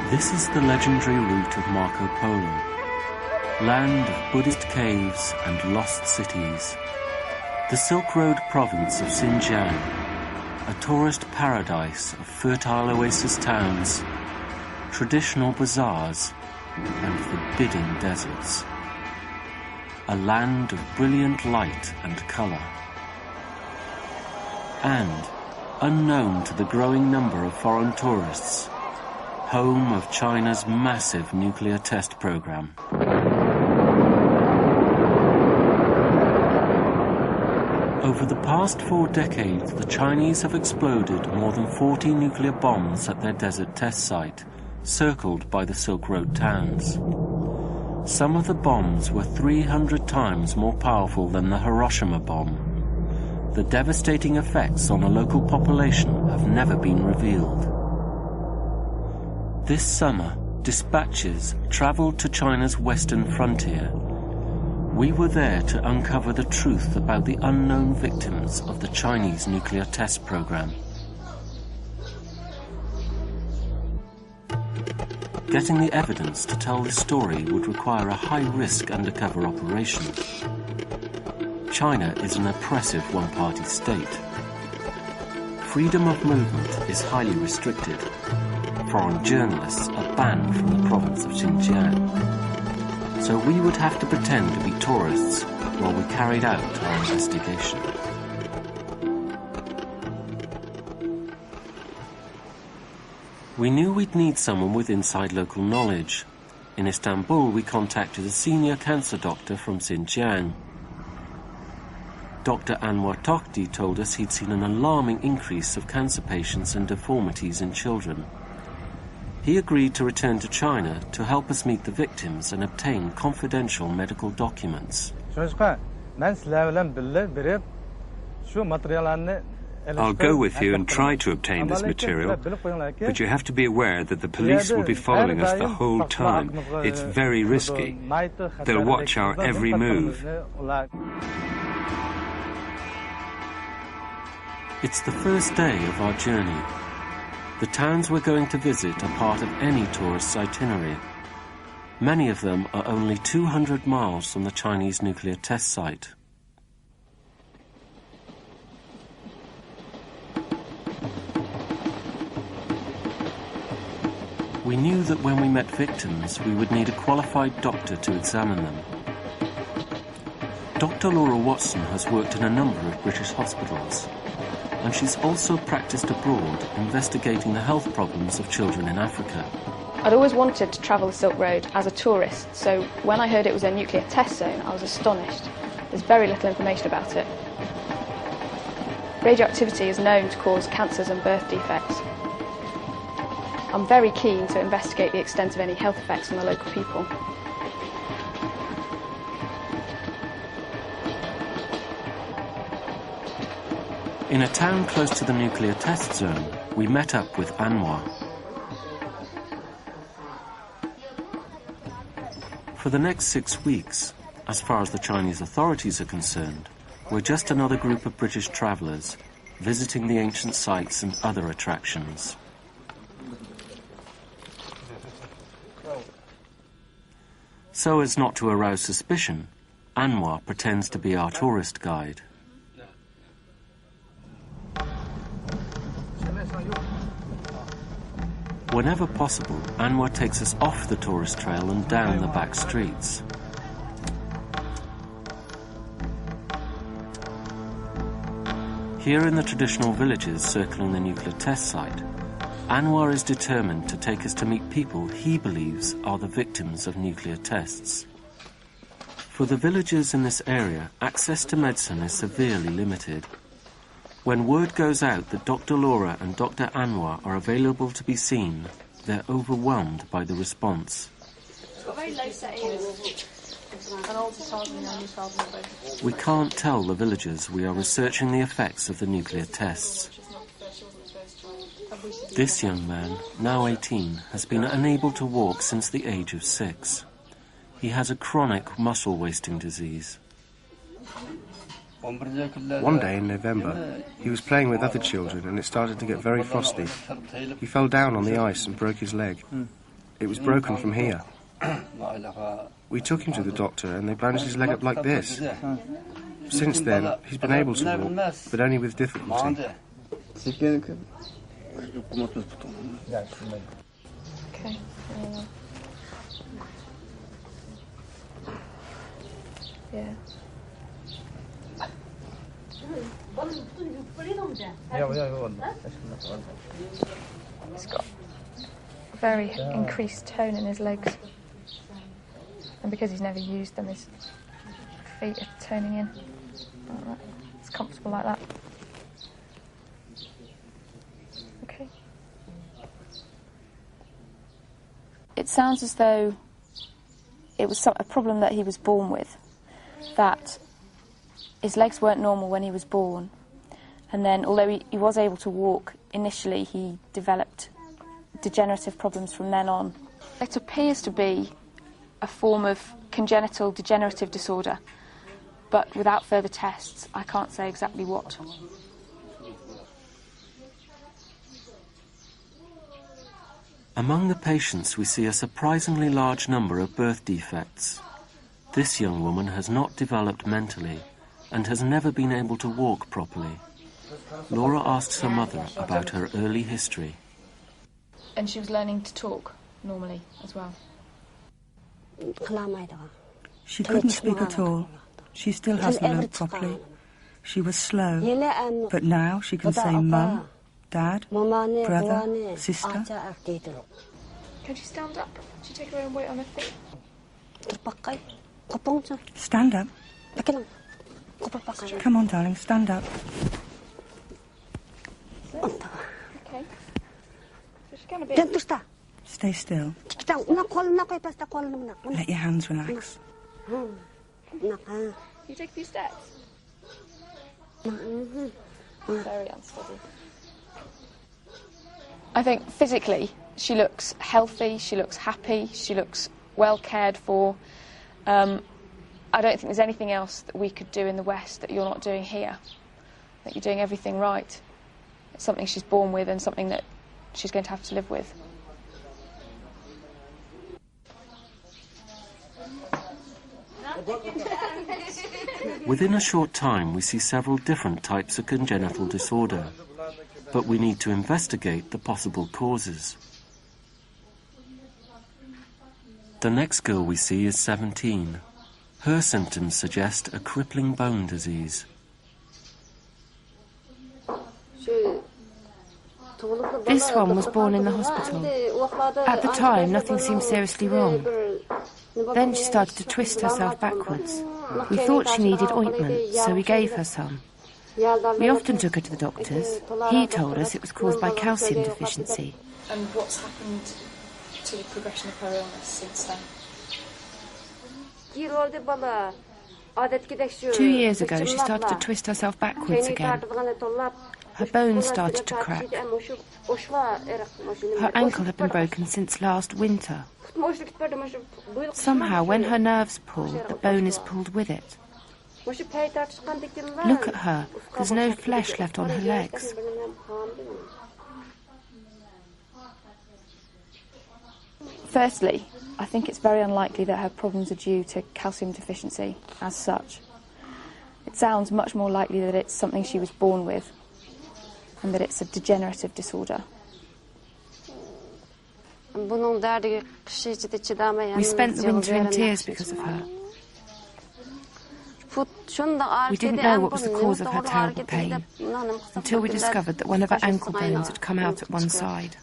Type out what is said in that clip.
This is the legendary route of Marco Polo, land of Buddhist caves and lost cities. The Silk Road province of Xinjiang, a tourist paradise of fertile oasis towns, traditional bazaars, and forbidding deserts. A land of brilliant light and colour. And, unknown to the growing number of foreign tourists, home of China's massive nuclear test program. Over the past 4 decades, the Chinese have exploded more than 40 nuclear bombs at their desert test site, circled by the Silk Road towns. Some of the bombs were 300 times more powerful than the Hiroshima bomb. The devastating effects on a local population have never been revealed. This summer, dispatches travelled to China's western frontier. We were there to uncover the truth about the unknown victims of the Chinese nuclear test program. Getting the evidence to tell this story would require a high-risk undercover operation. China is an oppressive one-party state. Freedom of movement is highly restricted. Foreign journalists are banned from the province of Xinjiang. So we would have to pretend to be tourists while we carried out our investigation. We knew we'd need someone with inside local knowledge. In Istanbul, we contacted a senior cancer doctor from Xinjiang. Dr. Anwar Tokhti told us he'd seen an alarming increase of cancer patients and deformities in children. He agreed to return to China to help us meet the victims and obtain confidential medical documents. I'll go with you and try to obtain this material, but you have to be aware that the police will be following us the whole time. It's very risky. They'll watch our every move. It's the first day of our journey. The towns we're going to visit are part of any tourist's itinerary. Many of them are only 200 miles from the Chinese nuclear test site. We knew that when we met victims, we would need a qualified doctor to examine them. Dr. Laura Watson has worked in a number of British hospitals, and she's also practiced abroad investigating the health problems of children in Africa. I'd always wanted to travel the Silk Road as a tourist, so when I heard it was a nuclear test zone, I was astonished. There's very little information about it. Radioactivity is known to cause cancers and birth defects. I'm very keen to investigate the extent of any health effects on the local people. In a town close to the nuclear test zone, we met up with Anwar. For the next 6 weeks, as far as the Chinese authorities are concerned, we're just another group of British travellers visiting the ancient sites and other attractions. So as not to arouse suspicion, Anwar pretends to be our tourist guide. Whenever possible, Anwar takes us off the tourist trail and down the back streets. Here in the traditional villages circling the nuclear test site, Anwar is determined to take us to meet people he believes are the victims of nuclear tests. For the villagers in this area, access to medicine is severely limited. When word goes out that Dr. Laura and Dr. Anwar are available to be seen, they're overwhelmed by the response. We can't tell the villagers we are researching the effects of the nuclear tests. This young man, now 18, has been unable to walk since the age of 6. He has a chronic muscle wasting disease. One day in November, he was playing with other children and it started to get very frosty. He fell down on the ice and broke his leg. It was broken from here. We took him to the doctor and they bandaged his leg up like this. Since then, he's been able to walk, but only with difficulty. Okay. Yeah. He's got a very increased tone in his legs. And because he's never used them, his feet are toning in. Like that. It's comfortable like that. Okay. It sounds as though it was a problem that he was born with, that his legs weren't normal when he was born, and then although he was able to walk initially, he developed degenerative problems from then on. It appears to be a form of congenital degenerative disorder, but without further tests, I can't say exactly what. Among the patients, we see a surprisingly large number of birth defects. This young woman has not developed mentally and has never been able to walk properly. Laura asks her mother about her early history. And she was learning to talk normally as well? She couldn't speak at all. She still hasn't learned properly. She was slow, but now she can say mum, dad, brother, sister. Can she stand up? Can she take her own weight on her feet? Stand up. Come on, darling, stand up. Okay. So she's going a bit... Stay still. Let your hands relax. You take a few steps? Very unsteady. I think physically she looks healthy, she looks happy, she looks well cared for. I don't think there's anything else that we could do in the West that you're not doing here. I think you're doing everything right. It's something she's born with and something that she's going to have to live with. Within a short time, we see several different types of congenital disorder, but we need to investigate the possible causes. The next girl we see is 17. Her symptoms suggest a crippling bone disease. This one was born in the hospital. At the time, nothing seemed seriously wrong. Then she started to twist herself backwards. We thought she needed ointment, so we gave her some. We often took her to the doctors. He told us it was caused by calcium deficiency. And what's happened to the progression of her illness since then? 2 years ago, she started to twist herself backwards again. Her bones started to crack. Her ankle had been broken since last winter. Somehow, when her nerves pull, the bone is pulled with it. Look at her. There's no flesh left on her legs. Firstly, I think it's very unlikely that her problems are due to calcium deficiency as such. It sounds much more likely that it's something she was born with and that it's a degenerative disorder. We spent the winter in tears because of her. We didn't know what was the cause of her terrible pain until we discovered that one of her ankle bones had come out at one side.